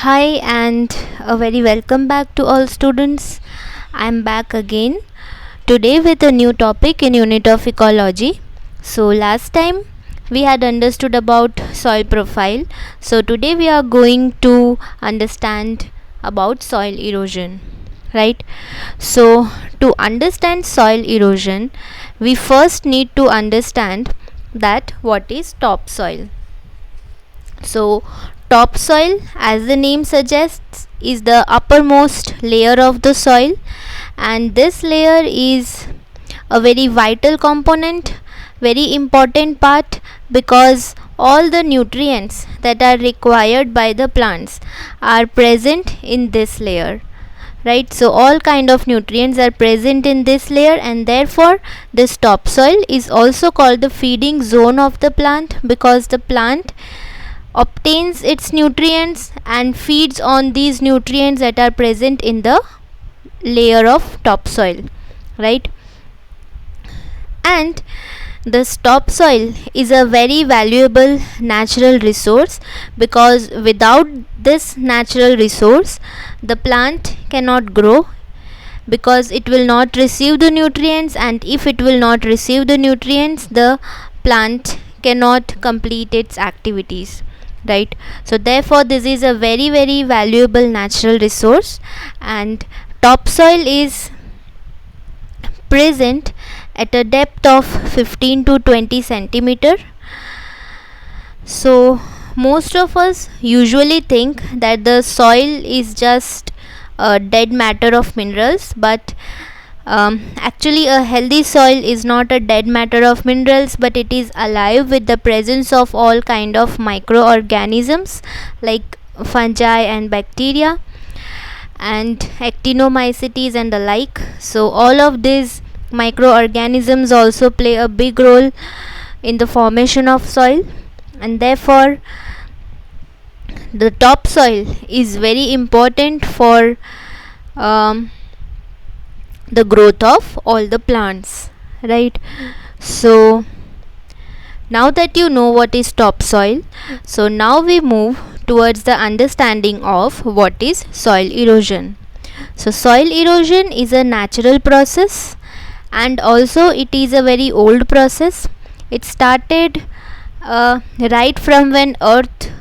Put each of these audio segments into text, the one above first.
Hi, and a very welcome back to all students. I'm back again today with a new topic in Unit of Ecology. So, last time we had understood about soil profile. So, today we are going to understand about soil erosion, right? So, to understand soil erosion, we first need to understand that what is topsoil. So, topsoil, as the name suggests, is the uppermost layer of the soil, and this layer is a very vital component, very important part, because all the nutrients that are required by the plants are present in this layer, right? So all kind of nutrients are present in this layer, and therefore this topsoil is also called the feeding zone of the plant, because the plant obtains its nutrients and feeds on these nutrients that are present in the layer of topsoil, right? And this topsoil is a very valuable natural resource, because without this natural resource the plant cannot grow, because it will not receive the nutrients, and if it will not receive the nutrients the plant cannot complete its activities, right? So therefore this is a very valuable natural resource, and topsoil is present at a depth of 15 to 20 centimeter. So most of us usually think that the soil is just a dead matter of minerals, but actually a healthy soil is not a dead matter of minerals, but it is alive with the presence of all kind of microorganisms like fungi and bacteria and actinomycetes and the like. So all of these microorganisms also play a big role in the formation of soil, and therefore the topsoil is very important for the growth of all the plants, right? So now that you know what is topsoil, so now we move towards the understanding of what is soil erosion. So soil erosion is a natural process, and also it is a very old process. It started right from when earth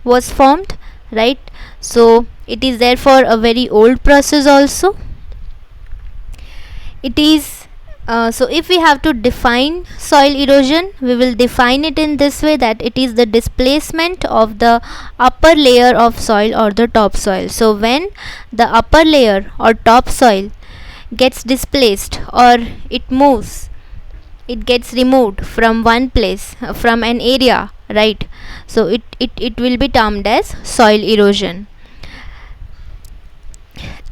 was formed, right? So it is therefore a very old process also. It is so if we have to define soil erosion, we will define it in this way, that it is the displacement of the upper layer of soil or the topsoil. So when the upper layer or topsoil gets displaced or it moves, it gets removed from one place, from an area, right? So it will be termed as soil erosion,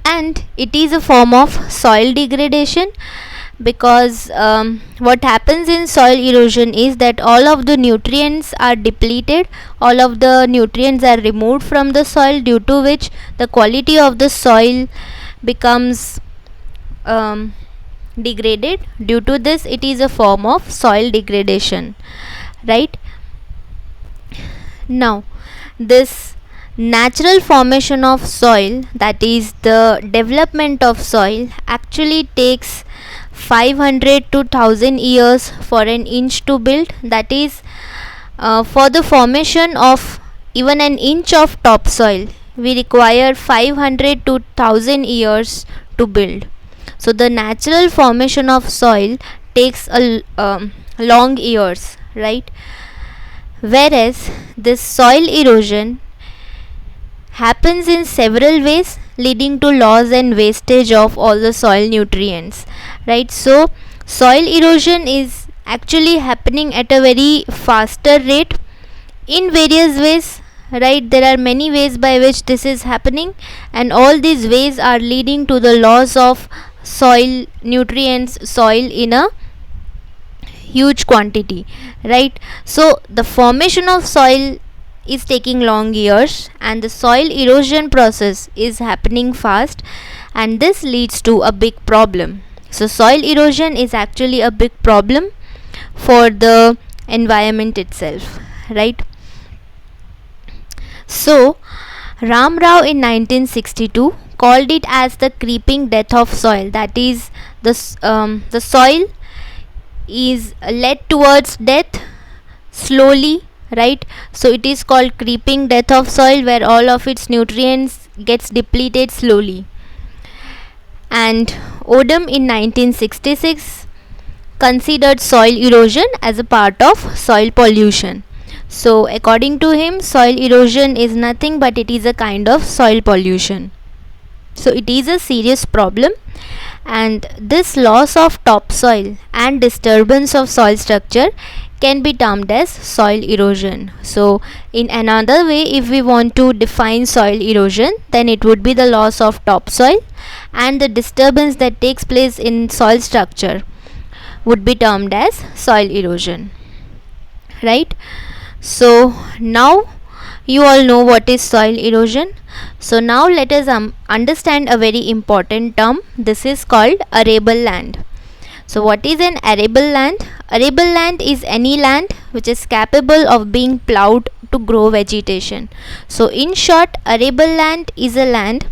and it is a form of soil degradation, because what happens in soil erosion is that all of the nutrients are depleted, all of the nutrients are removed from the soil, due to which the quality of the soil becomes degraded. Due to this, it is a form of soil degradation, right? Now this natural formation of soil, that is the development of soil, actually takes 500 to 1000 years for an inch to build. That is, for the formation of even an inch of topsoil we require 500 to 1000 years to build. So the natural formation of soil takes a long years, right? Whereas this soil erosion happens in several ways, leading to loss and wastage of all the soil nutrients, right? So soil erosion is actually happening at a very faster rate in various ways, right? There are many ways by which this is happening, and all these ways are leading to the loss of soil nutrients, soil in a huge quantity, right? So the formation of soil is taking long years, and the soil erosion process is happening fast, and this leads to a big problem. So soil erosion is actually a big problem for the environment itself, right? So Ram Rao in 1962 called it as the creeping death of soil. That is, the soil is led towards death slowly, right? So it is called creeping death of soil, where all of its nutrients gets depleted slowly. And Odum in 1966 considered soil erosion as a part of soil pollution. So according to him, soil erosion is nothing but it is a kind of soil pollution. So it is a serious problem, and this loss of topsoil and disturbance of soil structure can be termed as soil erosion. So in another way, if we want to define soil erosion, then it would be the loss of topsoil and the disturbance that takes place in soil structure would be termed as soil erosion, right? So now you all know what is soil erosion. So now let us understand a very important term. This is called arable land. So what is an arable land? Arable land is any land which is capable of being plowed to grow vegetation. So in short, arable land is a land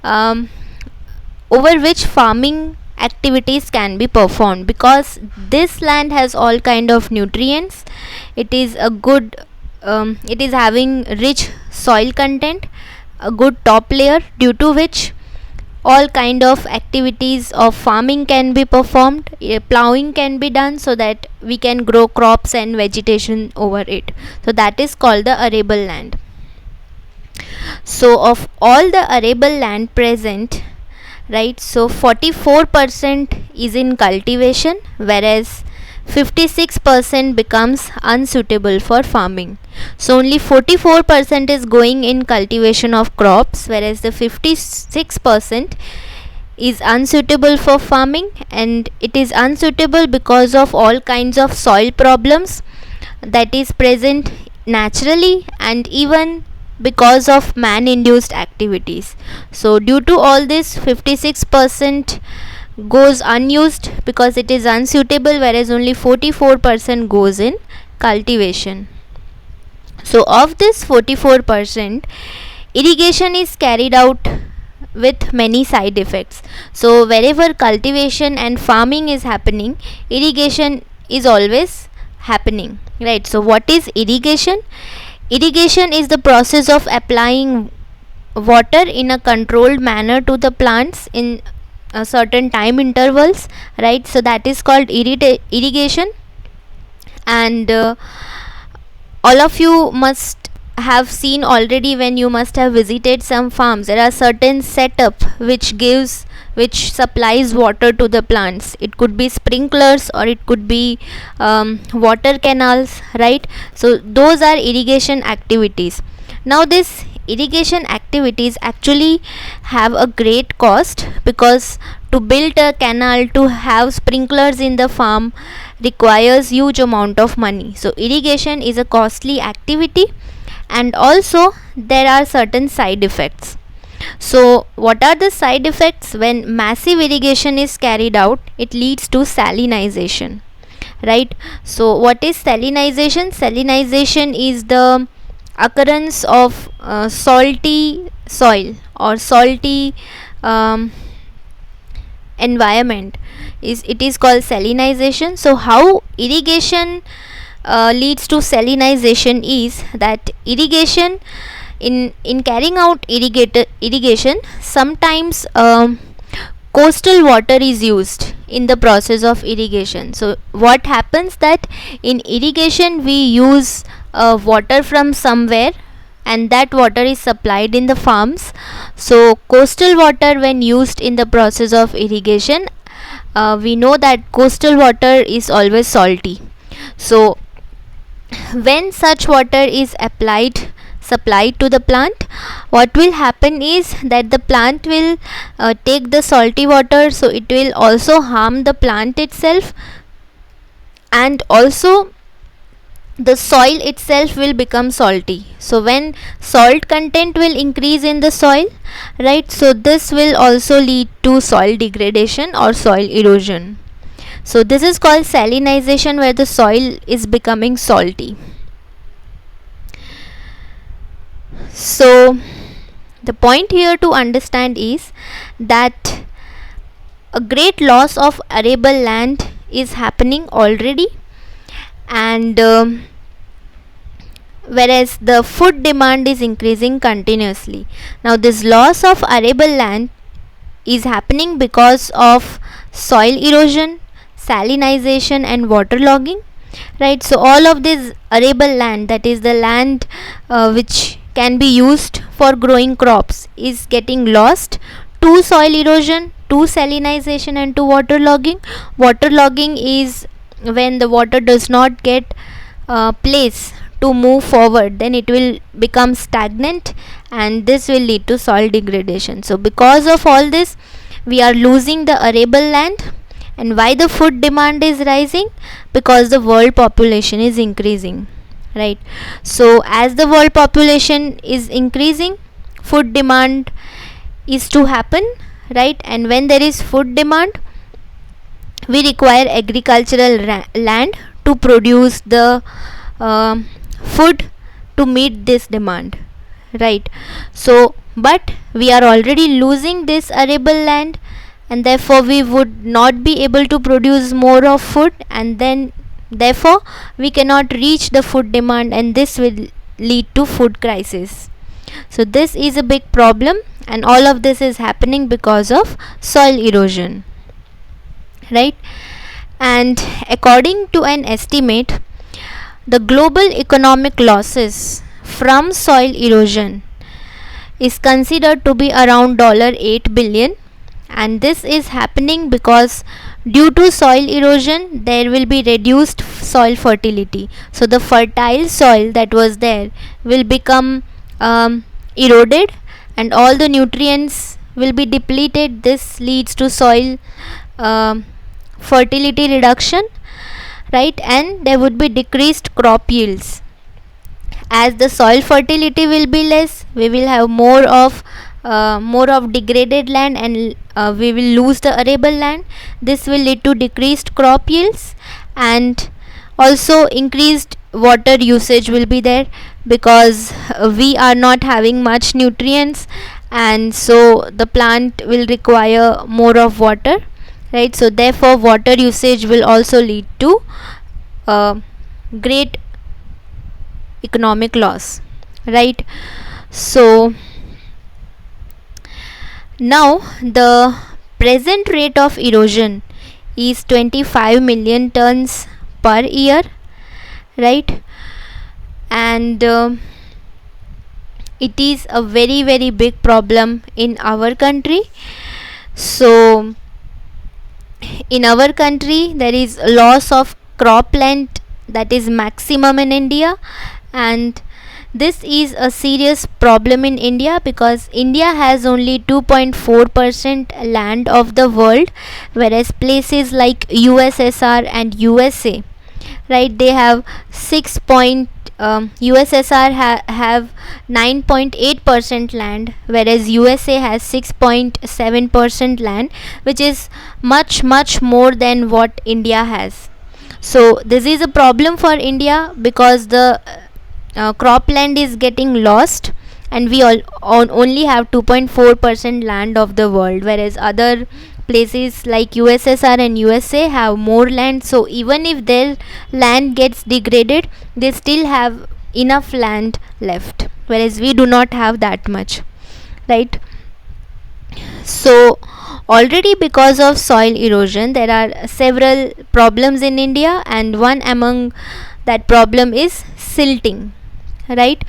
over which farming activities can be performed, because this land has all kind of nutrients. It is a good it is having rich soil content, a good top layer, due to which all kind of activities of farming can be performed. Plowing can be done so that we can grow crops and vegetation over it. So that is called the arable land. So of all the arable land present, right, so 44% is in cultivation, whereas 56% becomes unsuitable for farming. So only 44% is going in cultivation of crops, whereas the 56% is unsuitable for farming, and it is unsuitable because of all kinds of soil problems that is present naturally and even because of man induced activities. So due to all this, 56% goes unused because it is unsuitable, whereas only 44% goes in cultivation. So of this 44%, irrigation is carried out with many side effects. So wherever cultivation and farming is happening, irrigation is always happening, right? So what is irrigation? Irrigation is the process of applying water in a controlled manner to the plants in a certain time intervals, right? So that is called irrigation. And all of you must have seen already, when you must have visited some farms, there are certain setup which supplies water to the plants. It could be sprinklers or it could be water canals, right? So those are irrigation activities. Now this irrigation activities actually have a great cost, because to build a canal, to have sprinklers in the farm, requires huge amount of money. So irrigation is a costly activity, and also there are certain side effects. So what are the side effects? When massive irrigation is carried out, it leads to salinization, right? So what is salinization? Salinization is the occurrence of salty soil or salty environment. It is called salinization. So how irrigation leads to salinization is that irrigation, in carrying out irrigation, sometimes coastal water is used in the process of irrigation. So what happens that in irrigation we use water from somewhere, and that water is supplied in the farms. So coastal water, when used in the process of irrigation, we know that coastal water is always salty. So when such water is supplied to the plant, what will happen is that the plant will take the salty water, so it will also harm the plant itself, and also the soil itself will become salty. So when salt content will increase in the soil, right, so this will also lead to soil degradation or soil erosion. So this is called salinization, where the soil is becoming salty. So The point here to understand is that a great loss of arable land is happening already, and whereas the food demand is increasing continuously. Now, this loss of arable land is happening because of soil erosion, salinization, and waterlogging, right? So all of this arable land, that is the land which can be used for growing crops, is getting lost to soil erosion, to salinization, and to waterlogging. Waterlogging is when the water does not get place to move forward, then it will become stagnant, and this will lead to soil degradation. So because of all this, we are losing the arable land. And why the food demand is rising? Because the world population is increasing, right? So as the world population is increasing, food demand is to happen, right? And when there is food demand, we require agricultural land to produce the food to meet this demand, right? So but we are already losing this arable land, and therefore we would not be able to produce more of food, and then therefore we cannot reach the food demand, and this will lead to food crisis. So this is a big problem, and all of this is happening because of soil erosion, right? And according to an estimate, the global economic losses from soil erosion is considered to be around $8 billion, and this is happening because due to soil erosion there will be reduced soil fertility. So the fertile soil that was there will become eroded, and all the nutrients will be depleted. This leads to soil fertility reduction, right? And there would be decreased crop yields. As the soil fertility will be less, we will have more of degraded land, and we will lose the arable land. This will lead to decreased crop yields, and also increased water usage will be there, because we are not having much nutrients, and so the plant will require more of water, right? So therefore water usage will also lead to great economic loss, right? So now the present rate of erosion is 25 million tons per year, right? And it is a very very big problem in our country. So in our country there is loss of cropland that is maximum in India, and this is a serious problem in India because India has only 2.4% land of the world, whereas places like USSR and USA, right, they have USSR have 9.8% land, whereas USA has 6.7% land, which is much more than what India has. So this is a problem for India because the cropland is getting lost, and we only have 2.4% land of the world, whereas other places like USSR and USA have more land. So even if their land gets degraded, they still have enough land left, whereas we do not have that much, right? So already because of soil erosion there are several problems in India, and one among that problem is silting, right?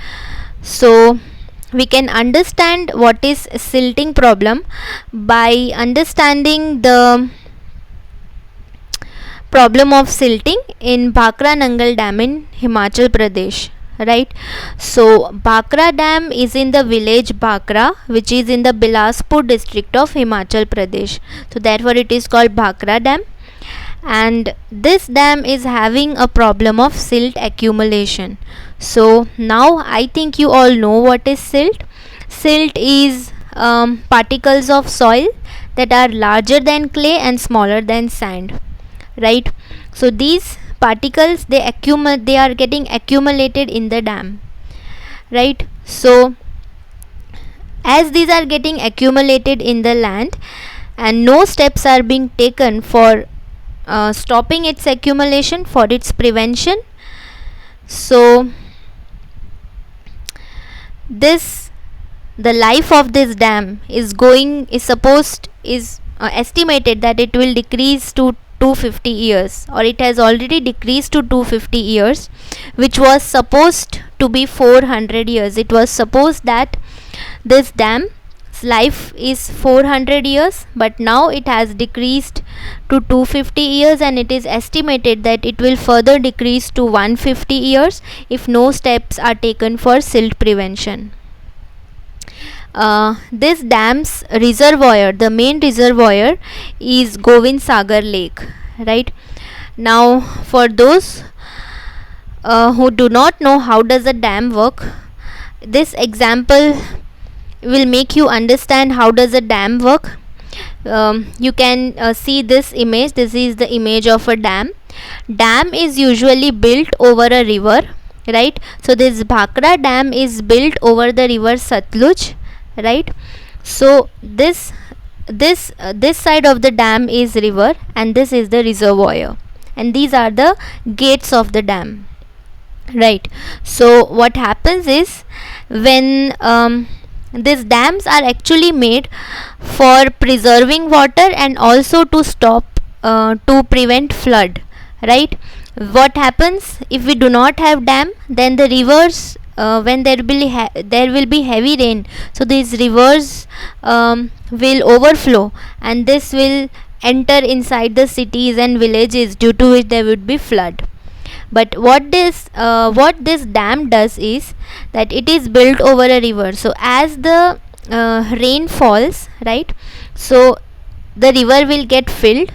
So we can understand what is silting problem by understanding the problem of silting in Bhakra Nangal Dam in Himachal Pradesh, right? So Bhakra Dam is in the village Bhakra, which is in the Bilaspur district of Himachal Pradesh. So therefore it is called Bhakra Dam, and this dam is having a problem of silt accumulation. So now I think you all know what is silt. Silt is particles of soil that are larger than clay and smaller than sand, right? So these particles they are getting accumulated in the dam, right? So As these are getting accumulated in the land and no steps are being taken for stopping its accumulation, for its prevention, so this the life of this dam is estimated that it will decrease to 250 years, or it has already decreased to 250 years, which was supposed to be 400 years. It was supposed that this dam's life is 400 years, but now it has decreased to 250 years, and it is estimated that it will further decrease to 150 years if no steps are taken for silt prevention. This dam's reservoir, the main reservoir, is Govind Sagar Lake. Right now, for those who do not know how does a dam work, this example will make you understand how does a dam work. You can see this image. This is the image of a dam. Dam is usually built over a river, right? So this Bhakra dam is built over the river Satluj, right? So this side of the dam is river, and this is the reservoir, and these are the gates of the dam, right? So what happens is, when these dams are actually made for preserving water and also to stop to prevent flood, right? What happens if we do not have dam? Then the rivers, when there will be heavy rain, so these rivers will overflow, and this will enter inside the cities and villages, due to which there would be flood. But what this dam does is that it is built over a river. So as the rain falls, right, so the river will get filled.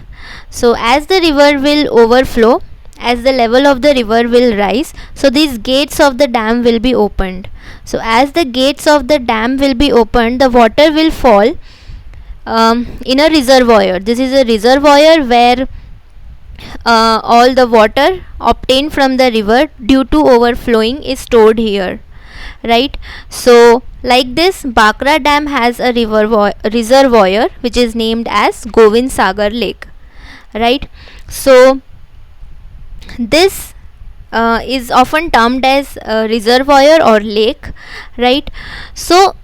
So as the river will overflow, as the level of the river will rise, so these gates of the dam will be opened. So as the gates of the dam will be opened, the water will fall in a reservoir. This is a reservoir where all the water obtained from the river due to overflowing is stored here, right? So like this, Bhakra dam has a reservoir which is named as Govind Sagar Lake, right? So this is often termed as a reservoir or lake, right? So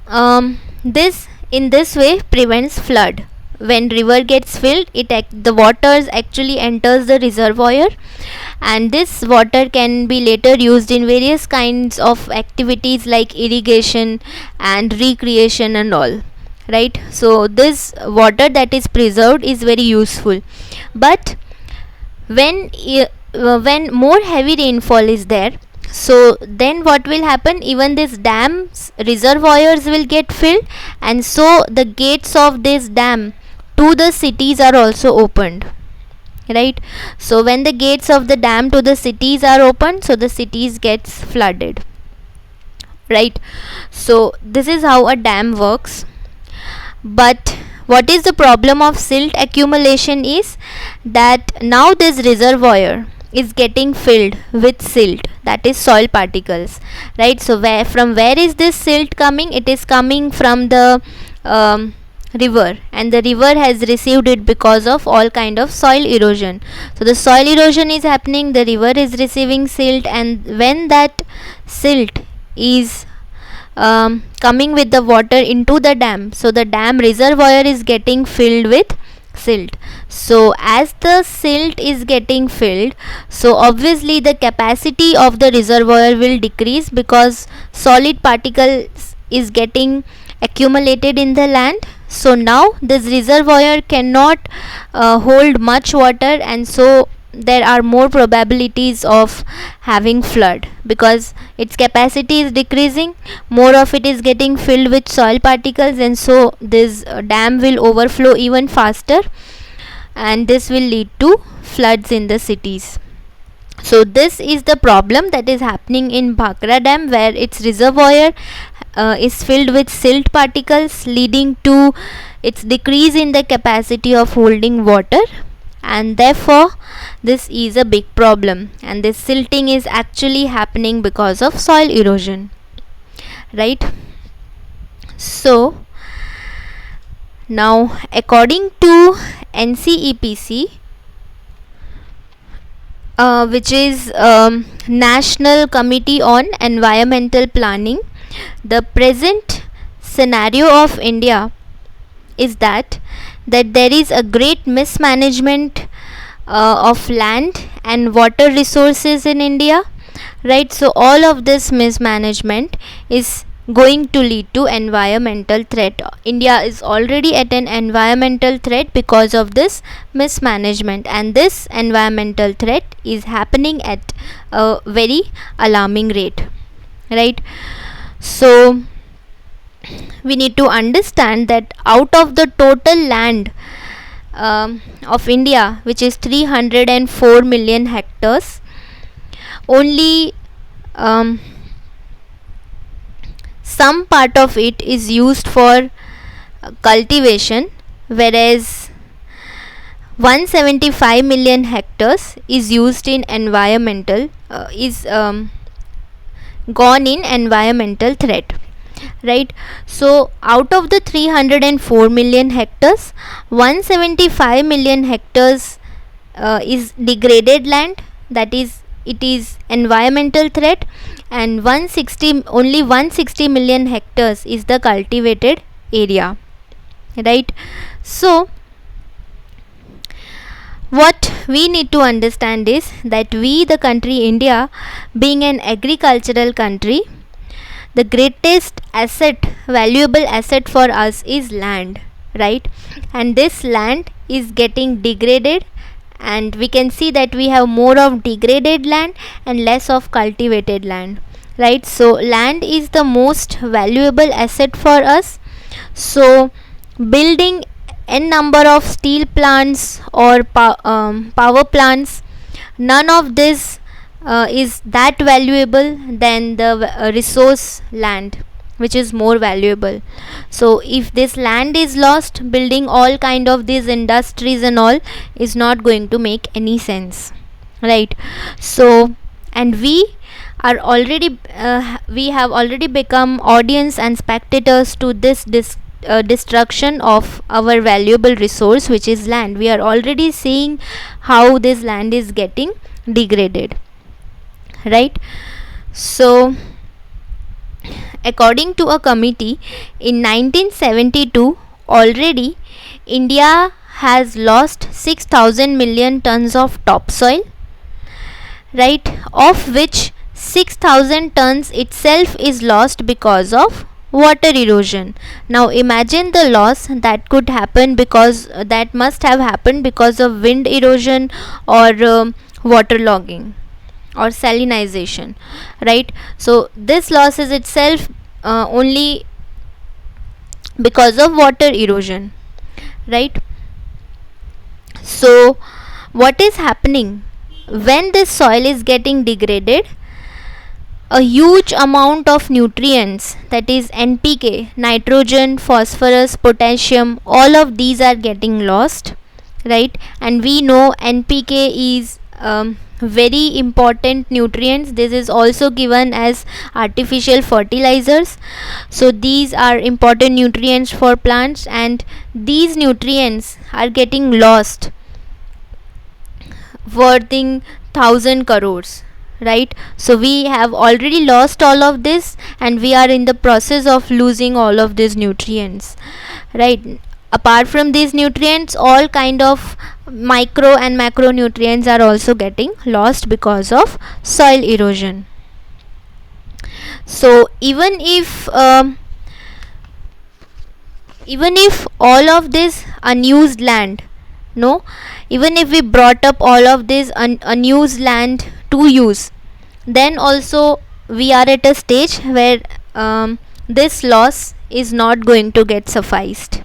this in this way prevents flood. When river gets filled, the waters actually enters the reservoir, and this water can be later used in various kinds of activities like irrigation and recreation and all, right? So this water that is preserved is very useful. But when more heavy rainfall is there, so then what will happen? Even this dam's reservoirs will get filled, and so the gates of this dam to the cities are also opened, right? So when the gates of the dam to the cities are opened, so the cities gets flooded, right? So this is how a dam works. But what is the problem of silt accumulation is that now this reservoir is getting filled with silt, that is soil particles, right? So where is this silt coming? It is coming from the river, and the river has received it because of all kind of soil erosion. So the soil erosion is happening, the river is receiving silt, and when that silt is coming with the water into the dam, so the dam reservoir is getting filled with silt. So as the silt is getting filled, so obviously the capacity of the reservoir will decrease, because solid particles is getting accumulated in the land. So now this reservoir cannot hold much water, and so there are more probabilities of having flood, because its capacity is decreasing, more of it is getting filled with soil particles, and so this dam will overflow even faster, and this will lead to floods in the cities. So this is the problem that is happening in Bhakra dam, where its reservoir is filled with silt particles, leading to its decrease in the capacity of holding water, and therefore this is a big problem, and this silting is actually happening because of soil erosion, right? So now according to NCEPC, which is National Committee on Environmental Planning, the present scenario of India is that there is a great mismanagement of land and water resources in India, right? So all of this mismanagement is going to lead to environmental threat. India is already at an environmental threat because of this mismanagement, and this environmental threat is happening at a very alarming rate, right? So we need to understand that out of the total land of India, which is 304 million hectares, only some part of it is used for cultivation, whereas 175 million hectares is used in environmental is gone in environmental threat, right? So out of the 304 million hectares, 175 million hectares is degraded land, that is it is environmental threat, and 160 million hectares is the cultivated area, right? So what we need to understand is that we, the country India, being an agricultural country, the greatest asset, valuable asset for us is land, right? And this land is getting degraded, and we can see that we have more of degraded land and less of cultivated land, right? So land is the most valuable asset for us. So building n number of steel plants or power plants, none of this is that valuable than the resource land, which is more valuable. So if this land is lost, building all kind of these industries and all is not going to make any sense, right? So and we are already we have already become audience and spectators to this destruction of our valuable resource, which is land. We are already seeing how this land is getting degraded, right? So according to a committee in 1972, already India has lost 6000 million tons of topsoil, right? Of which 6000 tons itself is lost because of water erosion. Now imagine the loss that could happen, because that must have happened because of wind erosion or waterlogging or salinization, right? So this loss is itself only because of water erosion, right? So what is happening when this soil is getting degraded? A huge amount of nutrients, that is NPK, nitrogen, phosphorus, potassium, all of these are getting lost, right? And we know NPK is very important nutrients. This is also given as artificial fertilizers. So these are important nutrients for plants, and these nutrients are getting lost, worthing 1000 crores, right? So we have already lost all of this, and we are in the process of losing all of these nutrients, right? Apart from these nutrients, all kind of micro and macronutrients are also getting lost because of soil erosion. So even if all of this unused land, no, even if we brought up all of this unused land to use, then also we are at a stage where this loss is not going to get sufficed,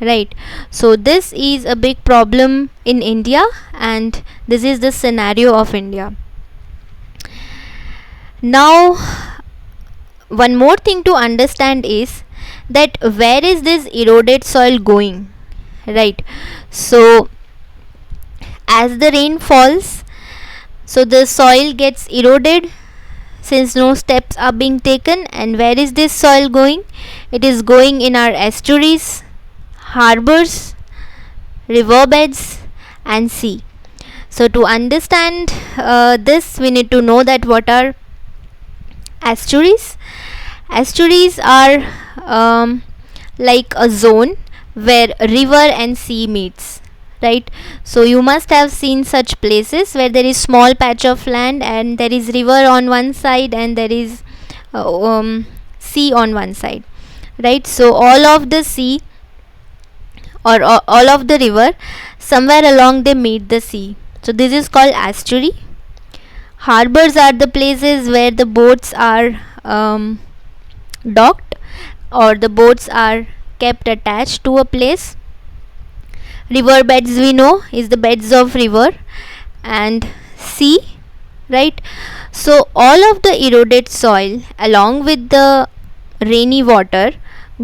right? So this is a big problem in India, and this is the scenario of India. Now one more thing to understand is that where is this eroded soil going, right? So as the rain falls, so the soil gets eroded, since no steps are being taken. And where is this soil going? It is going in our estuaries, harbors, riverbeds and sea. So to understand this, we need to know that what are estuaries. Estuaries are like a zone where river and sea meets, right? So you must have seen such places where there is small patch of land and there is river on one side and there is sea on one side, right? So all of the sea or all of the river, somewhere along they meet the sea, so this is called estuary. Harbors are the places where the boats are docked or the boats are kept attached to a place. River beds, we know, is the beds of river. And sea, right? So all of the eroded soil along with the rainy water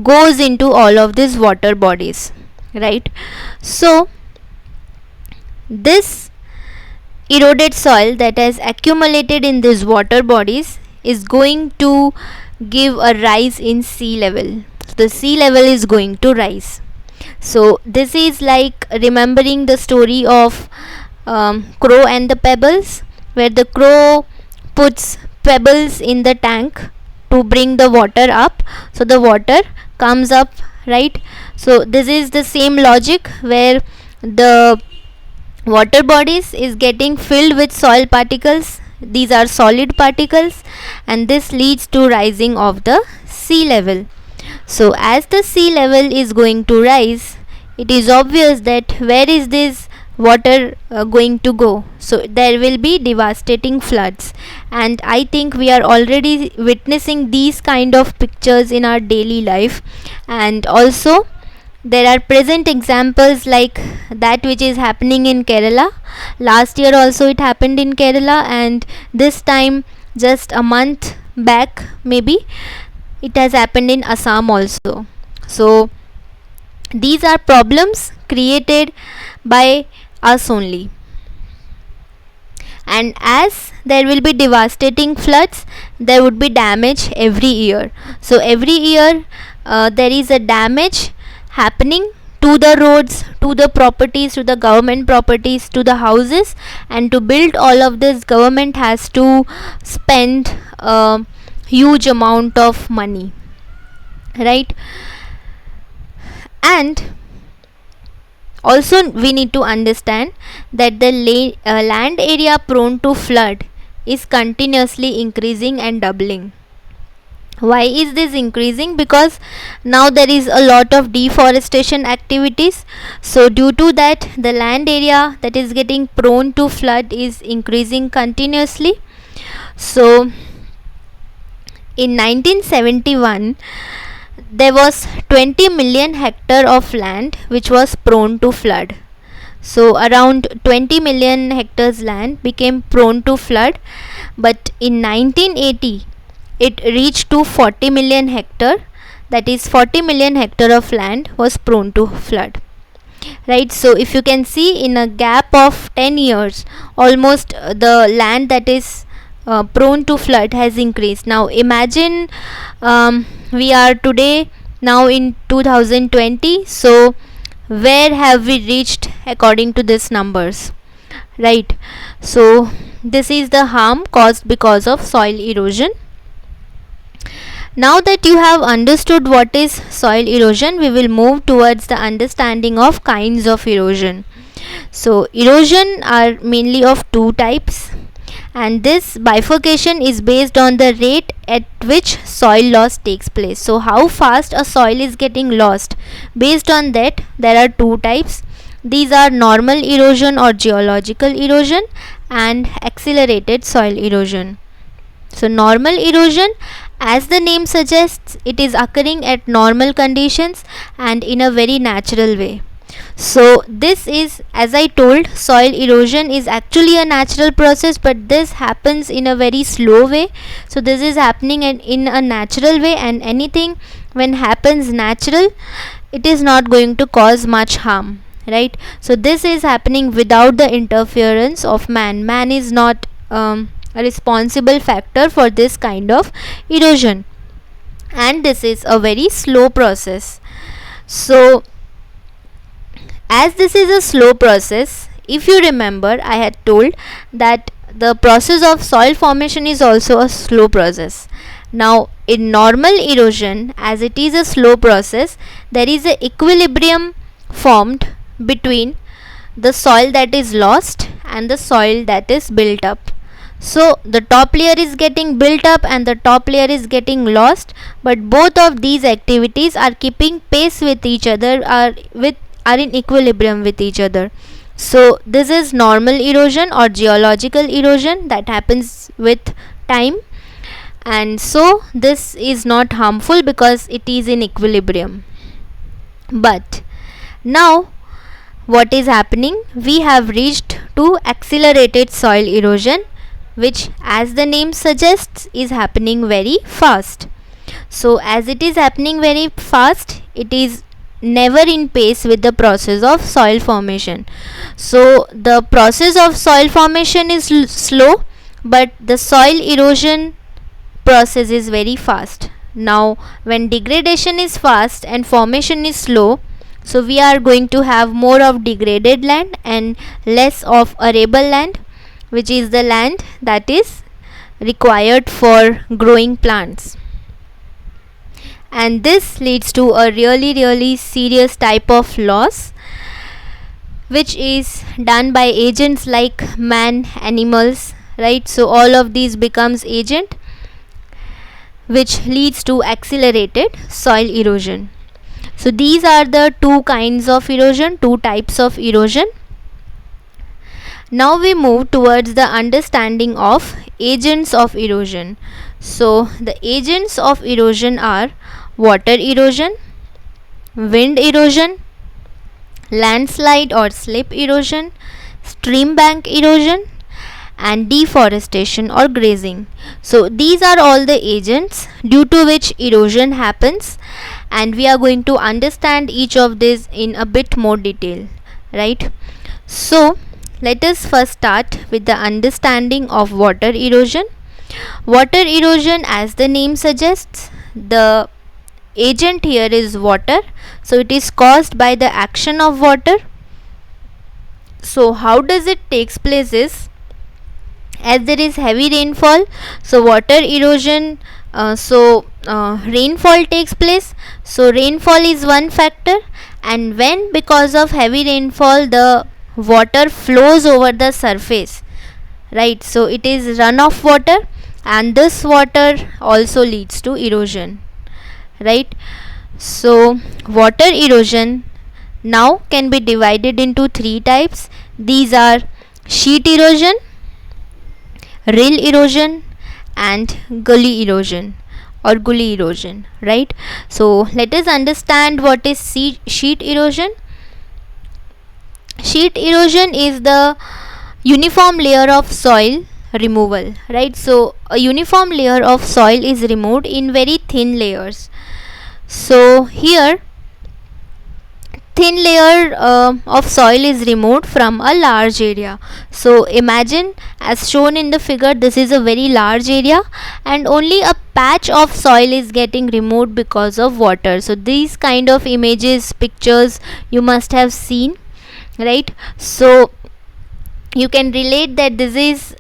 goes into all of these water bodies, right? So this eroded soil that has accumulated in these water bodies is going to give a rise in sea level. So the sea level is going to rise. So this is like remembering the story of crow and the pebbles, where the crow puts pebbles in the tank to bring the water up, so the water comes up, right? So this is the same logic where the water bodies is getting filled with soil particles. These are solid particles and this leads to rising of the sea level. So as the sea level is going to rise, it is obvious that where is this water going to go? So there will be devastating floods, and I think we are already witnessing these kind of pictures in our daily life. And also there are present examples like that which is happening in Kerala. Last year also it happened in Kerala, and this time just a month back maybe it has happened in Assam also. So these are problems created by us only. And as there will be devastating floods, there would be damage every year. So every year there is a damage happening to the roads, to the properties, to the government properties, to the houses, and to build all of this government has to spend a huge amount of money, right? And also we need to understand that the land area prone to flood is continuously increasing and doubling. Why is this increasing? Because now there is a lot of deforestation activities. So due to that, the land area that is getting prone to flood is increasing continuously. So in 1971 there was 20 million hectare of land which was prone to flood. So around 20 million hectares land became prone to flood, but in 1980 it reached to 40 million hectare, that is 40 million hectare of land was prone to flood, right? So if you can see, in a gap of 10 years almost the land that is prone to flood has increased. Now imagine we are today now in 2020, so where have we reached according to these numbers, right? So this is the harm caused because of soil erosion. Now that you have understood what is soil erosion, we will move towards the understanding of kinds of erosion. So erosion are mainly of two types, and this bifurcation is based on the rate at which soil loss takes place. So how fast a soil is getting lost, based on that there are two types. These are normal erosion or geological erosion and accelerated soil erosion. So normal erosion, as the name suggests, it is occurring at normal conditions and in a very natural way. So this is, as I told, soil erosion is actually a natural process, but this happens in a very slow way. So this is happening in a natural way, and anything when happens natural, it is not going to cause much harm, right? So this is happening without the interference of man. Man is not a responsible factor for this kind of erosion, and this is a very slow process. So as this is a slow process, if you remember, I had told that the process of soil formation is also a slow process. Now in normal erosion, as it is a slow process, there is a equilibrium formed between the soil that is lost and the soil that is built up. So the top layer is getting built up and the top layer is getting lost, but both of these activities are keeping pace with each other, are in equilibrium with each other. So this is normal erosion or geological erosion that happens with time, and so this is not harmful because it is in equilibrium. But now what is happening, we have reached to accelerated soil erosion, which as the name suggests is happening very fast. So as it is happening very fast, it is never in pace with the process of soil formation. So the process of soil formation is slow, but the soil erosion process is very fast. Now when degradation is fast and formation is slow, so we are going to have more of degraded land and less of arable land, which is the land that is required for growing plants. And this leads to a really serious type of loss, which is done by agents like man, animals, right? So all of these becomes agent, which leads to accelerated soil erosion. So these are the two kinds of erosion, two types of erosion. Now we move towards the understanding of agents of erosion. So the agents of erosion are water erosion, wind erosion, landslide or slip erosion, stream bank erosion, and deforestation or grazing. So these are all the agents due to which erosion happens, and we are going to understand each of these in a bit more detail, right? So let us first start with the understanding of water erosion. Water erosion, as the name suggests, the agent here is water, so it is caused by the action of water. So how does it takes place is, as there is heavy rainfall, so water erosion, rainfall takes place. So rainfall is one factor, and when because of heavy rainfall the water flows over the surface, right? So it is runoff water, and this water also leads to erosion, right? So water erosion now can be divided into three types. These are sheet erosion, rill erosion, and gully erosion or gully erosion, right? So let us understand what is sheet erosion. Sheet erosion is the uniform layer of soil removal, right? So a uniform layer of soil is removed in very thin layers. So here thin layer of soil is removed from a large area. So imagine, as shown in the figure, this is a very large area and only a patch of soil is getting removed because of water. So these kind of images, pictures you must have seen, right? So you can relate that this is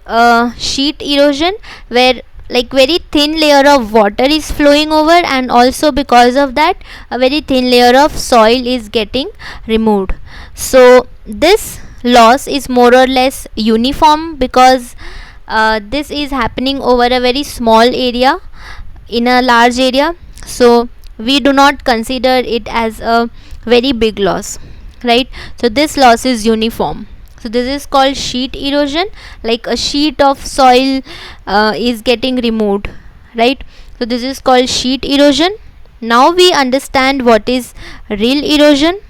sheet erosion, where like very thin layer of water is flowing over, and also because of that a very thin layer of soil is getting removed. So this loss is more or less uniform because this is happening over a very small area in a large area, so we do not consider it as a very big loss, right? So this loss is uniform. So this is called sheet erosion, like a sheet of soil is getting removed, right? So this is called sheet erosion. Now we understand what is rill erosion.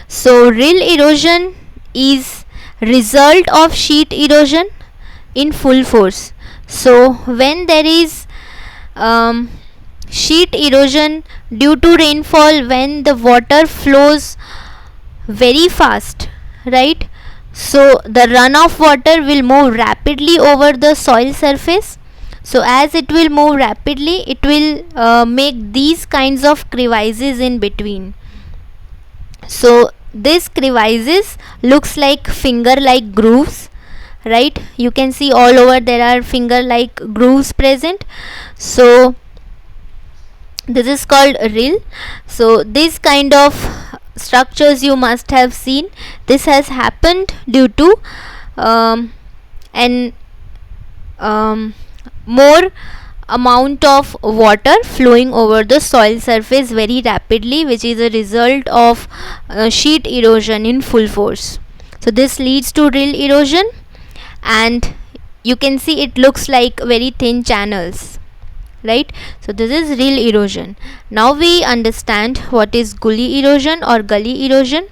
So rill erosion is result of sheet erosion in full force. So when there is sheet erosion due to rainfall, when the water flows very fast, right? So the runoff water will move rapidly over the soil surface. So as it will move rapidly, it will make these kinds of crevices in between. So this crevices looks like finger like grooves, right? You can see all over there are finger like grooves present. So this is called rill. So this kind of structures you must have seen. This has happened due to an more amount of water flowing over the soil surface very rapidly, which is a result of sheet erosion in full force. So this leads to rill erosion, and you can see it looks like very thin channels, right? So this is rill erosion. Now we understand what is gully erosion or gully erosion.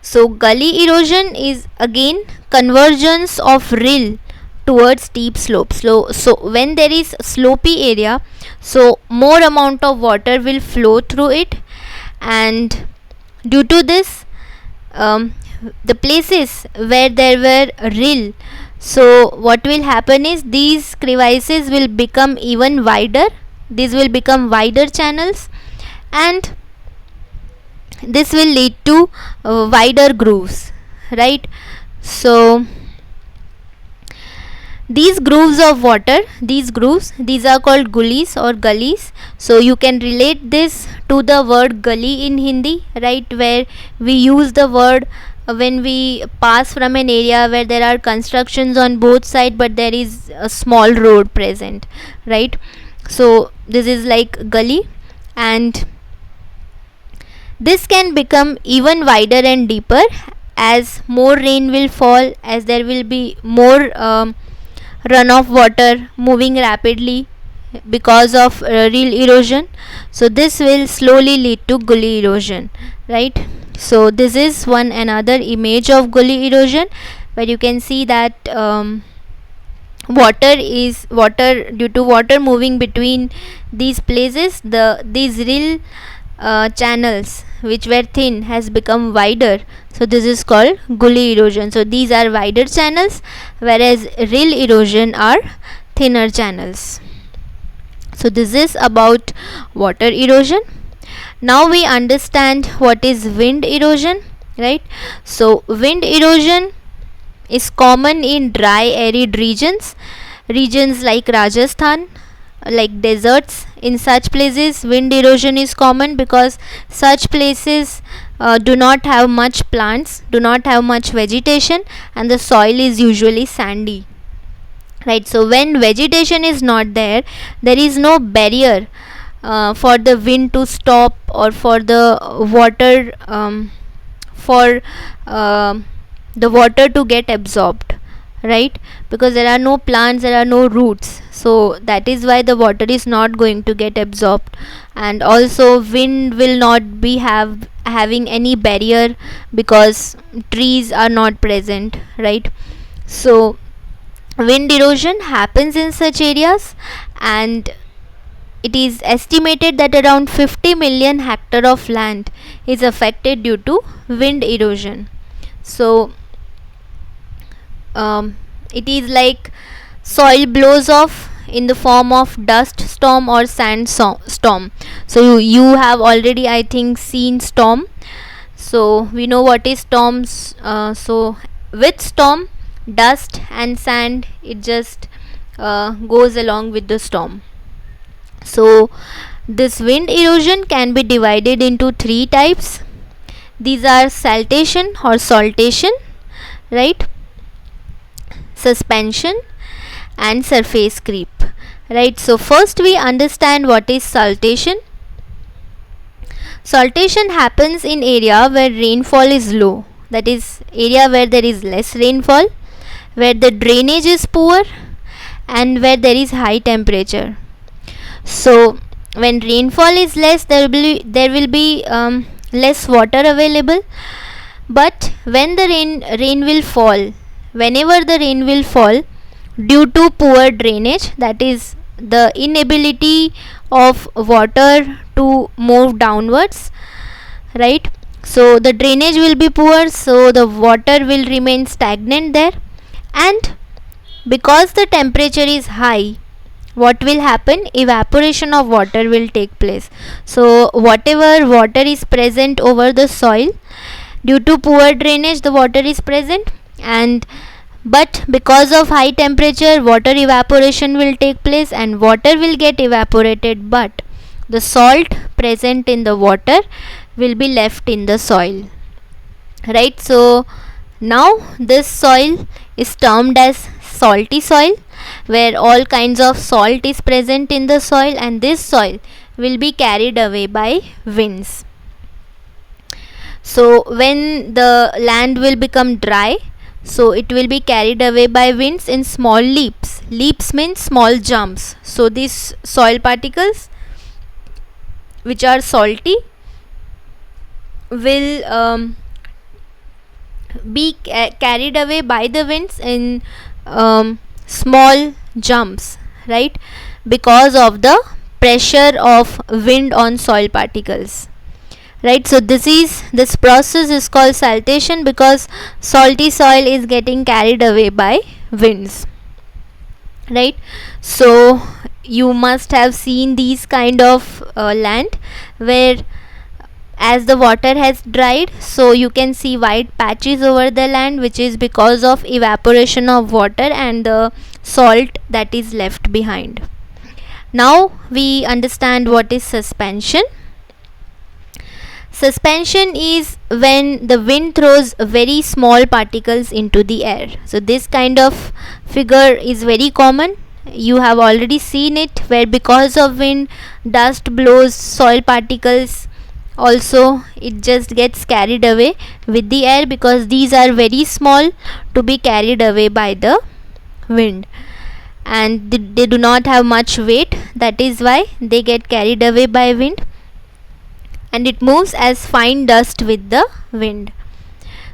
So gully erosion is again convergence of rill towards steep slopes. So when there is slopy area, so more amount of water will flow through it, and due to this, the places where there were rill, so what will happen is these crevices will become even wider. These will become wider channels, and this will lead to wider grooves, right? So these grooves of water, these are called gullies or gullies. So you can relate this to the word gully in Hindi, right, where we use the word when we pass from an area where there are constructions on both sides but there is a small road present, right? So this is like gully, and this can become even wider and deeper as more rain will fall, as there will be more runoff water moving rapidly because of rill erosion. So this will slowly lead to gully erosion, right? So this is one another image of gully erosion, where you can see that water due to water moving between these places, these rill channels which were thin has become wider. So this is called gully erosion. So these are wider channels, whereas rill erosion are thinner channels. So this is about water erosion. Now we understand what is wind erosion, right? So wind erosion is common in dry arid regions like Rajasthan, like deserts. In such places wind erosion is common because such places do not have much plants, do not have much vegetation, and the soil is usually sandy, right? So when vegetation is not there, there is no barrier for the wind to stop or for the water the water to get absorbed, right? Because there are no plants, there are no roots, so that is why the water is not going to get absorbed. And also wind will not be having any barrier because trees are not present, right? So wind erosion happens in such areas, and it is estimated that around 50 million hectare of land is affected due to wind erosion. So it is like soil blows off in the form of dust storm or sand storm. So you have already, I think, seen storm. So we know what is storms. So with storm, dust and sand, it just goes along with the storm. So this wind erosion can be divided into three types. These are siltation or saltation, right, suspension, and surface creep, right? So first we understand what is saltation. Saltation happens in area where rainfall is low, that is area where there is less rainfall, where the drainage is poor, and where there is high temperature. So when rainfall is less, there will be less water available. But when the rain will fall, whenever the rain will fall, due to poor drainage, that is the inability of water to move downwards, right? So the drainage will be poor, so the water will remain stagnant there. And because the temperature is high, what will happen? Evaporation of water will take place. So whatever water is present over the soil, due to poor drainage the water is present, and but because of high temperature water evaporation will take place and water will get evaporated, but the salt present in the water will be left in the soil, right? So now this soil is termed as salty soil, where all kinds of salt is present in the soil, and this soil will be carried away by winds. So when the land will become dry, so it will be carried away by winds in small leaps. Leaps means small jumps. So these soil particles which are salty will be carried away by the winds in small jumps, right? Because of the pressure of wind on soil particles, right? So this process is called saltation, because salty soil is getting carried away by winds, right? So you must have seen these kind of land where as the water has dried, so you can see white patches over the land, which is because of evaporation of water and the salt that is left behind. Now we understand what is suspension. Suspension is when the wind throws very small particles into the air. So this kind of figure is very common. You have already seen it, where because of wind dust blows, soil particles also it just gets carried away with the air, because these are very small to be carried away by the wind, and they do not have much weight. That is why they get carried away by wind, and it moves as fine dust with the wind.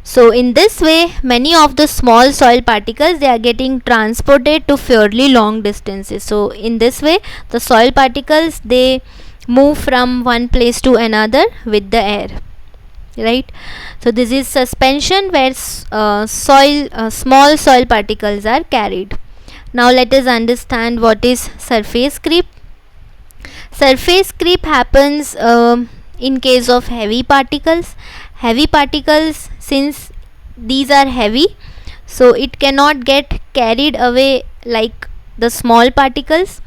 So in this way many of the small soil particles, they are getting transported to fairly long distances. So in this way the soil particles, they move from one place to another with the air, right? So this is suspension, where small soil particles are carried. Now let us understand what is surface creep. Surface creep happens in case of heavy particles. Heavy particles, since these are heavy, so it cannot get carried away like the small particles,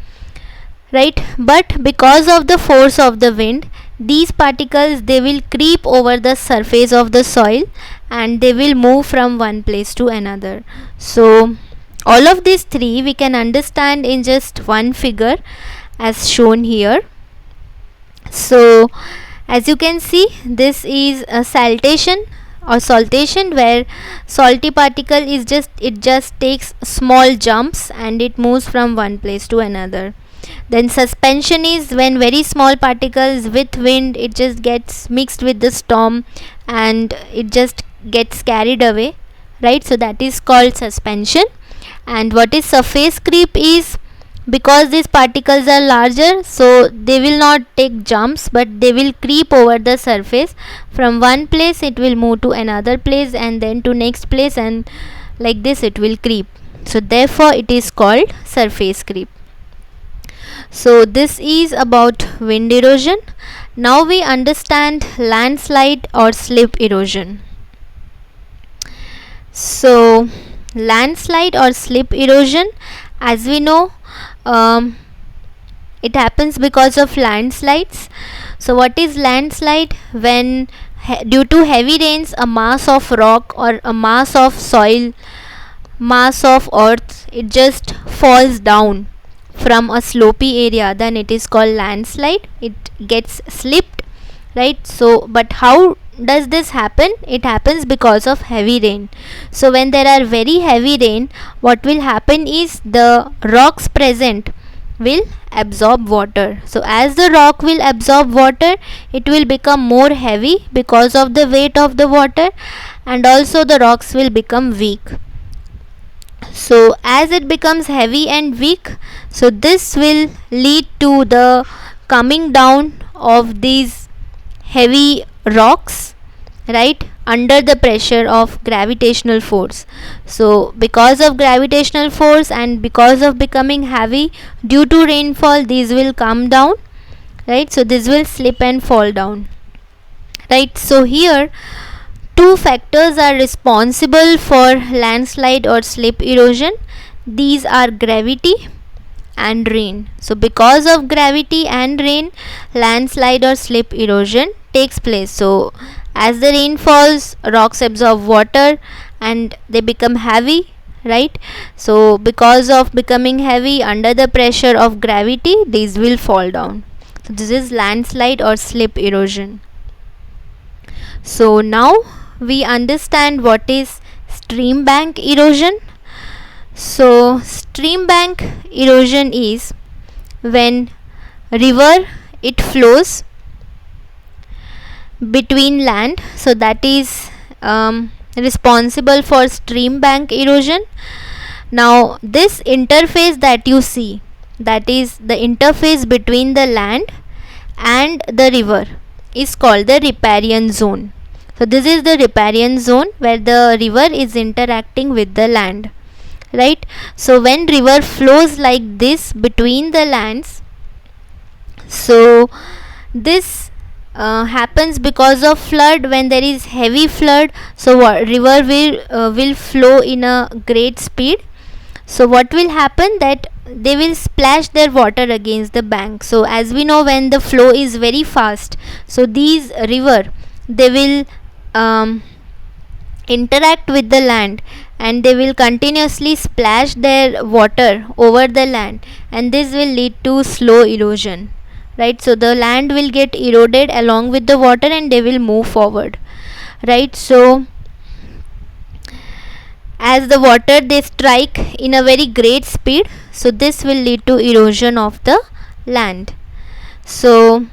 right? But because of the force of the wind, these particles, they will creep over the surface of the soil and they will move from one place to another. So all of these three we can understand in just one figure as shown here. So as you can see, this is a saltation or saltation, where salty particle is just takes small jumps and it moves from one place to another. Then suspension is when very small particles with wind, it just gets mixed with the storm and it just gets carried away, right? So that is called suspension. And what is surface creep is, because these particles are larger, so they will not take jumps, but they will creep over the surface. From one place it will move to another place and then to next place, and like this it will creep. So therefore it is called surface creep. So this is about wind erosion. Now we understand landslide or slip erosion. So landslide or slip erosion, as we know, it happens because of landslides. So what is landslide? When due to heavy rains, a mass of rock or a mass of soil, mass of earth, it just falls down from a slopy area, then it is called landslide. It gets slipped, right? So but how does this happen? It happens because of heavy rain. So when there are very heavy rain, what will happen is the rocks present will absorb water. So as the rock will absorb water, it will become more heavy because of the weight of the water, and also the rocks will become weak. So as it becomes heavy and weak, so this will lead to the coming down of these heavy rocks right, under the pressure of gravitational force. So because of gravitational force and because of becoming heavy due to rainfall, these will come down, right. So this will slip and fall down, right. So here two factors are responsible for landslide or slip erosion. These are gravity and rain. So because of gravity and rain, landslide or slip erosion takes place. So as the rain falls, rocks absorb water and they become heavy, right. So because of becoming heavy under the pressure of gravity, these will fall down. So this is landslide or slip erosion. So now we understand what is stream bank erosion. So stream bank erosion is when river it flows between land, so that is responsible for stream bank erosion. Now this interface that you see, that is the interface between the land and the river, is called the riparian zone. So this is the riparian zone where the river is interacting with the land, right. So when river flows like this between the lands, so this happens because of flood. When there is heavy flood, so river will flow in a great speed. So what will happen, that they will splash their water against the bank. So as we know, when the flow is very fast, so these river, they will interact with the land and they will continuously splash their water over the land, and this will lead to slow erosion, right. So the land will get eroded along with the water and they will move forward, right. So as the water they strike in a very great speed, so this will lead to erosion of the land. So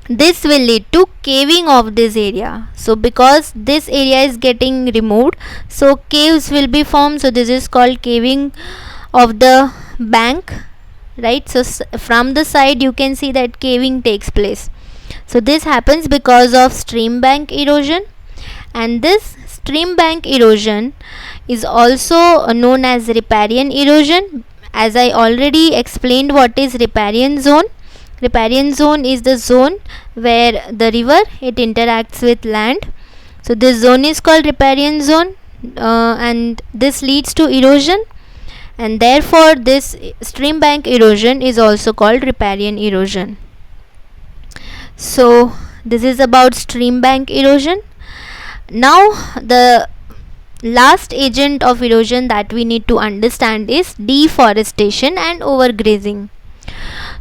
this will lead to caving of this area. So because this area is getting removed, so caves will be formed. So this is called caving of the bank, right. So from the side you can see that caving takes place. So this happens because of stream bank erosion, and this stream bank erosion is also known as riparian erosion. As I already explained what is riparian zone. Riparian zone is the zone where the river it interacts with land. So this zone is called riparian zone, and this leads to erosion, and therefore this stream bank erosion is also called riparian erosion. So this is about stream bank erosion. Now the last agent of erosion that we need to understand is deforestation and overgrazing.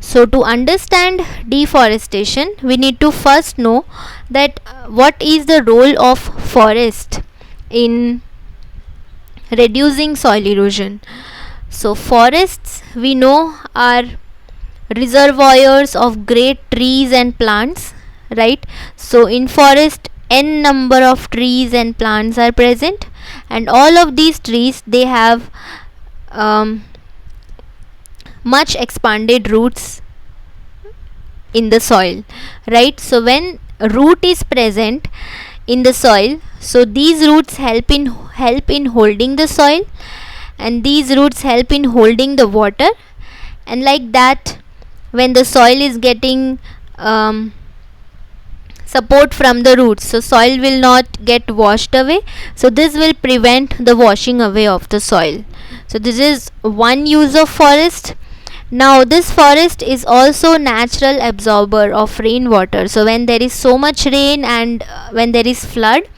So to understand deforestation, we need to first know that what is the role of forest in reducing soil erosion. So forests, we know, are reservoirs of great trees and plants, right. So in forest n number of trees and plants are present, and all of these trees, they have much expanded roots in the soil, right. So when root is present in the soil, so these roots help in holding the soil, and these roots help in holding the water, and like that, when the soil is getting support from the roots, so soil will not get washed away. So this will prevent the washing away of the soil. So this is one use of forest. Now this forest is also natural absorber of rainwater. So when there is so much rain and when there is flood,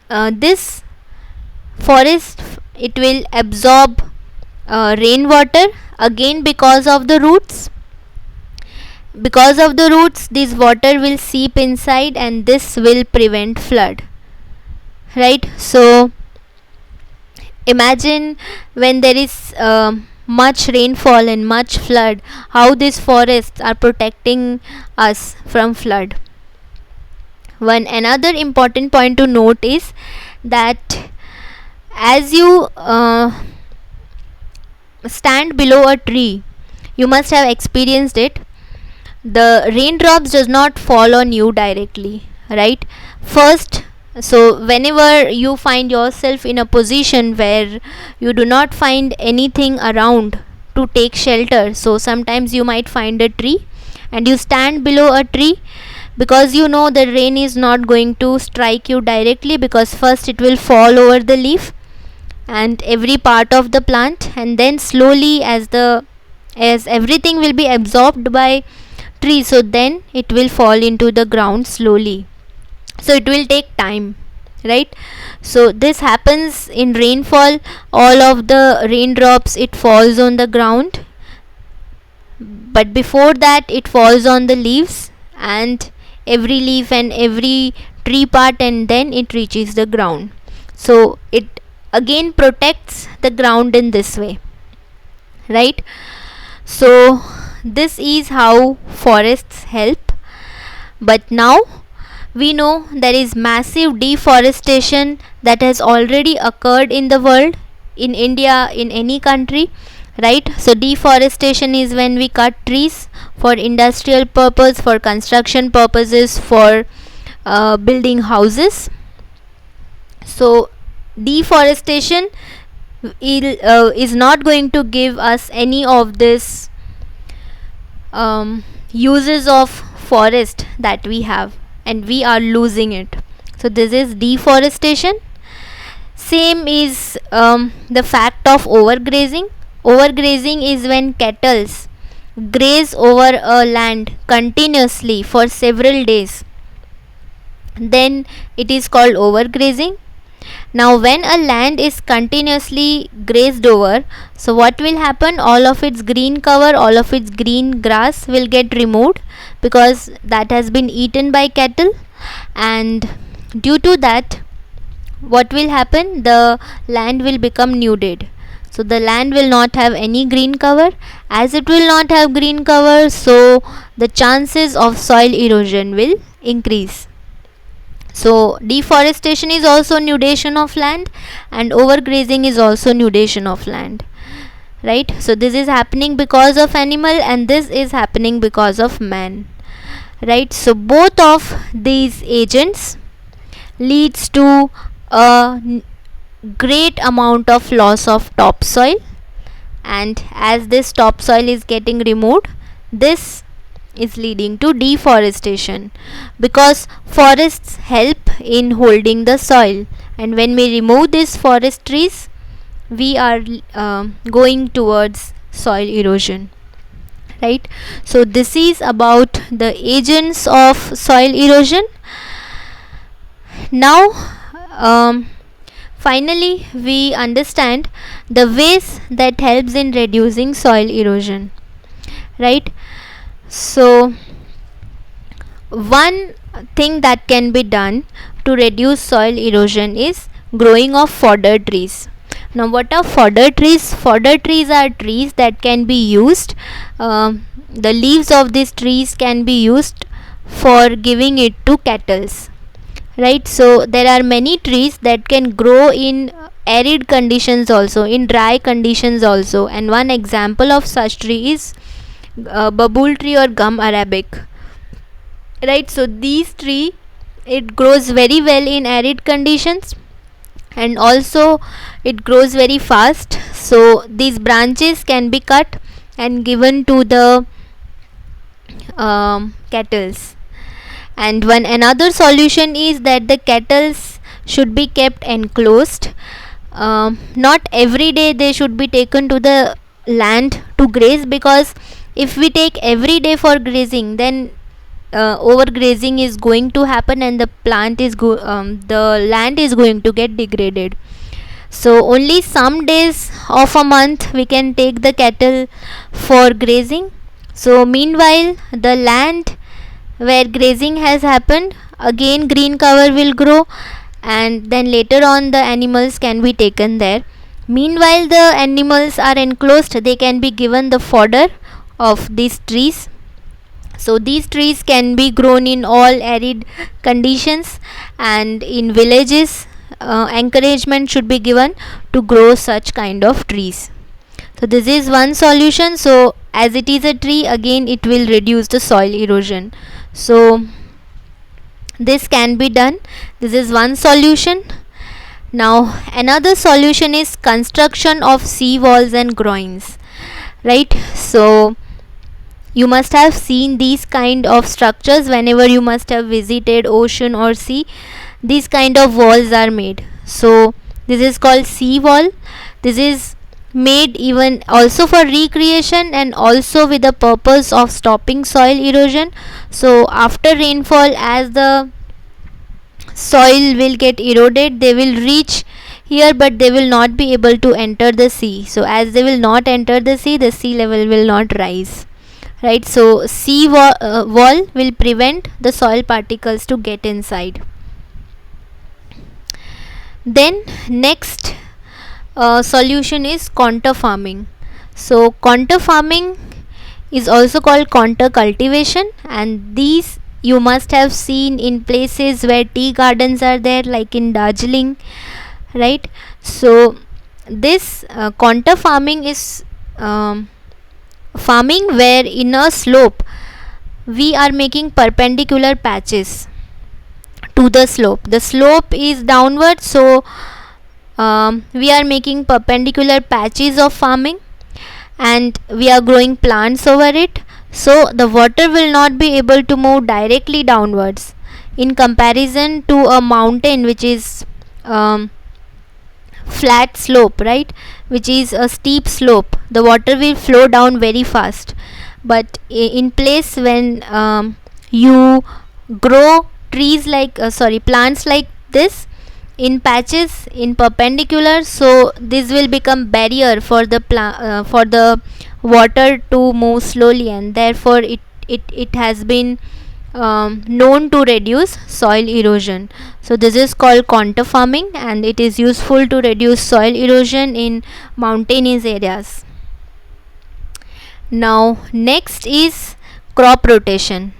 this forest, it will absorb rainwater, again because of the roots. Because of the roots, this water will seep inside and this will prevent flood, right. So imagine when there is much rainfall and much flood, how these forests are protecting us from flood. One another important point to note is that as you stand below a tree, you must have experienced it, the raindrops does not fall on you directly, right? First, so whenever you find yourself in a position where you do not find anything around to take shelter, so sometimes you might find a tree and you stand below a tree, because you know the rain is not going to strike you directly, because first it will fall over the leaf and every part of the plant, and then slowly as everything will be absorbed by tree, so then it will fall into the ground slowly, so it will take time, right? So this happens in rainfall. All of the raindrops, it falls on the ground, but before that it falls on the leaves and every leaf and every tree part, and then it reaches the ground. So it again protects the ground in this way, right? So this is how forests help. But now we know there is massive deforestation that has already occurred in the world, in India, in any country, right? So deforestation is when we cut trees for industrial purpose, for construction purposes, for building houses. So deforestation is not going to give us any of this uses of forest that we have, and we are losing it. So this is deforestation. Same is the fact of overgrazing. Overgrazing is when cattle graze over a land continuously for several days, then it is called overgrazing. Now when a land is continuously grazed over, so what will happen? All of its green cover, all of its green grass will get removed, because that has been eaten by cattle, and due to that what will happen? The land will become nuded. So the land will not have any green cover. As it will not have green cover, so the chances of soil erosion will increase. So deforestation is also nudation of land, and overgrazing is also nudation of land, right? So this is happening because of animal, and this is happening because of man, right? So both of these agents leads to a great amount of loss of topsoil, and as this topsoil is getting removed, this is leading to deforestation, because forests help in holding the soil, and when we remove these forest trees, we are going towards soil erosion, right? So this is about the agents of soil erosion. Now finally we understand the ways that helps in reducing soil erosion, right? So one thing that can be done to reduce soil erosion is growing of fodder trees. Now what are fodder trees? Fodder trees are trees that can be used, the leaves of these trees can be used for giving it to cattle, right? So there are many trees that can grow in arid conditions also, in dry conditions also, and one example of such tree is babul tree or gum arabic, right? So these tree, it grows very well in arid conditions, and also it grows very fast. So these branches can be cut and given to the cattle. And one another solution is that the cattle should be kept enclosed. Not every day they should be taken to the land to graze, because if we take every day for grazing, then overgrazing is going to happen, and the the land is going to get degraded. So only some days of a month we can take the cattle for grazing. So meanwhile the land where grazing has happened, again green cover will grow, and then later on the animals can be taken there. Meanwhile the animals are enclosed, they can be given the fodder of these trees. So these trees can be grown in all arid conditions, and in villages encouragement should be given to grow such kind of trees. So this is one solution. So as it is a tree, again it will reduce the soil erosion. So this can be done. This is one solution. Now another solution is construction of sea walls and groins, right? So you must have seen these kind of structures whenever you must have visited ocean or sea. These kind of walls are made. So this is called sea wall. This is made even also for recreation and also with the purpose of stopping soil erosion. So after rainfall, as the soil will get eroded, they will reach here, but they will not be able to enter the sea. So as they will not enter the sea level will not rise, right? So wall will prevent the soil particles to get inside. Then next solution is contour farming. So contour farming is also called contour cultivation, and these you must have seen in places where tea gardens are there, like in Darjeeling, right? So this contour farming is farming where in a slope we are making perpendicular patches to the slope. The slope is downward, so we are making perpendicular patches of farming, and we are growing plants over it, so the water will not be able to move directly downwards in comparison to a mountain which is flat slope, right? Which is a steep slope, the water will flow down very fast. But in place when you grow trees like plants like this in patches in perpendicular, so this will become barrier for the for the water to move slowly, and therefore it has been known to reduce soil erosion. So this is called contour farming, and it is useful to reduce soil erosion in mountainous areas. Now next is crop rotation.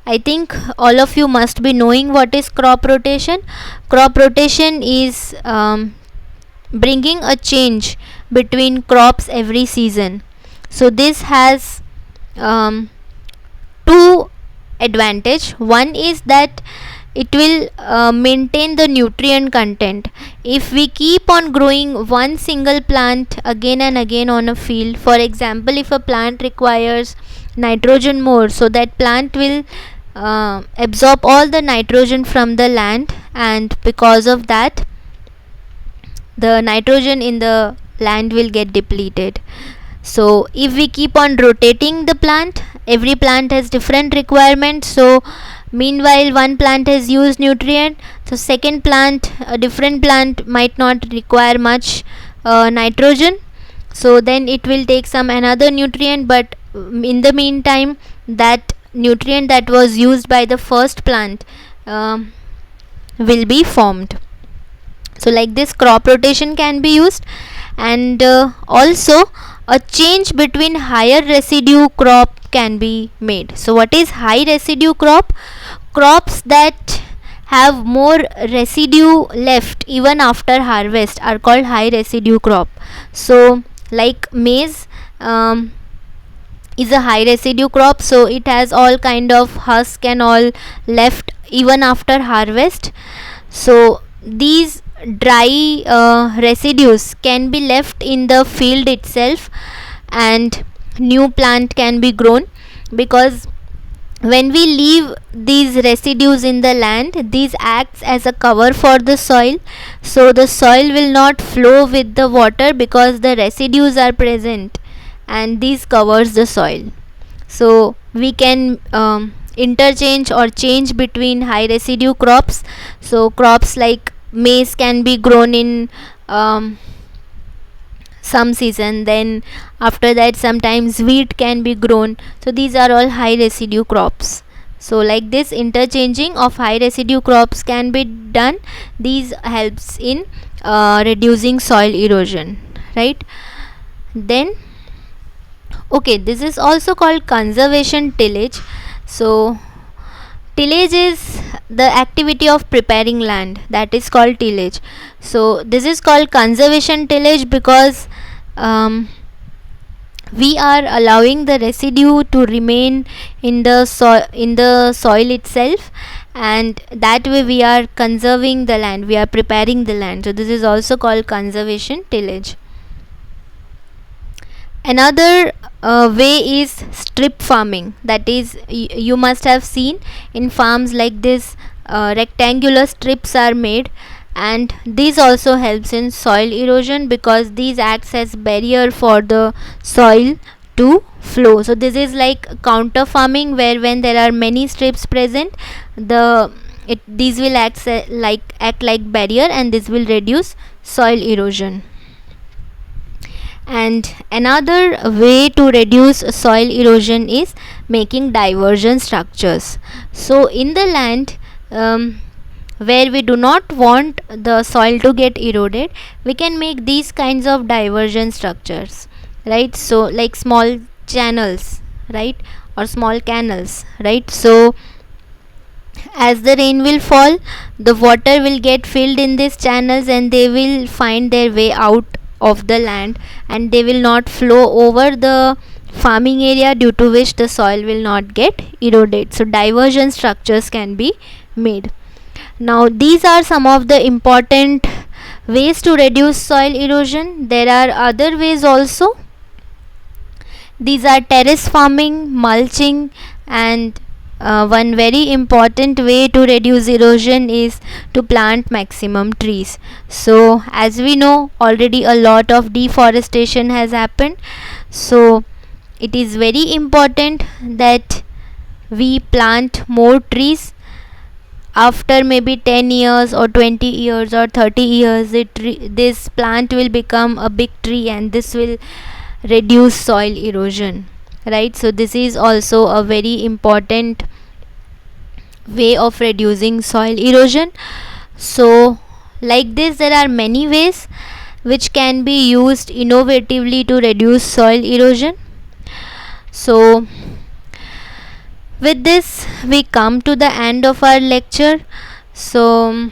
I think all of you must be knowing what is crop rotation. Crop rotation is bringing a change between crops every season. So this has two advantage. One is that it will maintain the nutrient content. If we keep on growing one single plant again and again on a field, for example, if a plant requires nitrogen more, so that plant will absorb all the nitrogen from the land, and because of that the nitrogen in the land will get depleted. So if we keep on rotating the plant, every plant has different requirements. So meanwhile one plant has used nutrient, so second plant, a different plant might not require much nitrogen, so then it will take some another nutrient, but in the meantime that nutrient that was used by the first plant will be formed. So like this crop rotation can be used. And also a change between higher residue crop can be made. So what is high residue crop? Crops that have more residue left even after harvest are called high residue crop. So like maize is a high residue crop, so it has all kind of husk and all left even after harvest. So these dry residues can be left in the field itself, and new plant can be grown, because when we leave these residues in the land, these acts as a cover for the soil, so the soil will not flow with the water because the residues are present, and this covers the soil. So we can interchange or change between high residue crops. So crops like maize can be grown in some season, then after that sometimes wheat can be grown. So these are all high residue crops. So like this interchanging of high residue crops can be done. These helps in reducing soil erosion, right? Then okay, this is also called conservation tillage. So tillage is the activity of preparing land, that is called tillage. So this is called conservation tillage because we are allowing the residue to remain in the soil itself, and that way we are conserving the land, we are preparing the land. So this is also called conservation tillage. Another way is strip farming, that is, you must have seen in farms like this, rectangular strips are made, and this also helps in soil erosion because these acts as barrier for the soil to flow. So this is like counter farming, where when there are many strips present, these will act like barrier, and this will reduce soil erosion. And another way to reduce soil erosion is making diversion structures. So in the land where we do not want the soil to get eroded, we can make these kinds of diversion structures, right? So like small channels, right, or small canals, right? So as the rain will fall, the water will get filled in these channels, and they will find their way out of the land, and they will not flow over the farming area, due to which the soil will not get eroded. So diversion structures can be made. Now these are some of the important ways to reduce soil erosion. There are other ways also. These are terrace farming, mulching, and one very important way to reduce erosion is to plant maximum trees. So as we know, already a lot of deforestation has happened, so it is very important that we plant more trees. After maybe 10 years or 20 years or 30 years, this plant will become a big tree, and this will reduce soil erosion, right? So this is also a very important way of reducing soil erosion. So like this, there are many ways which can be used innovatively to reduce soil erosion. So with this, we come to the end of our lecture. So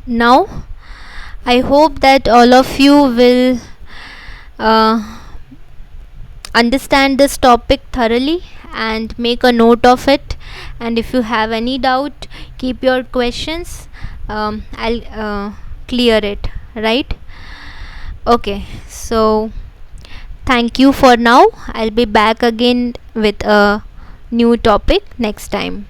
now I hope that all of you will understand this topic thoroughly and make a note of it. And if you have any doubt, keep your questions. I'll clear it, right? Okay, so thank you for now. I'll be back again with a new topic next time.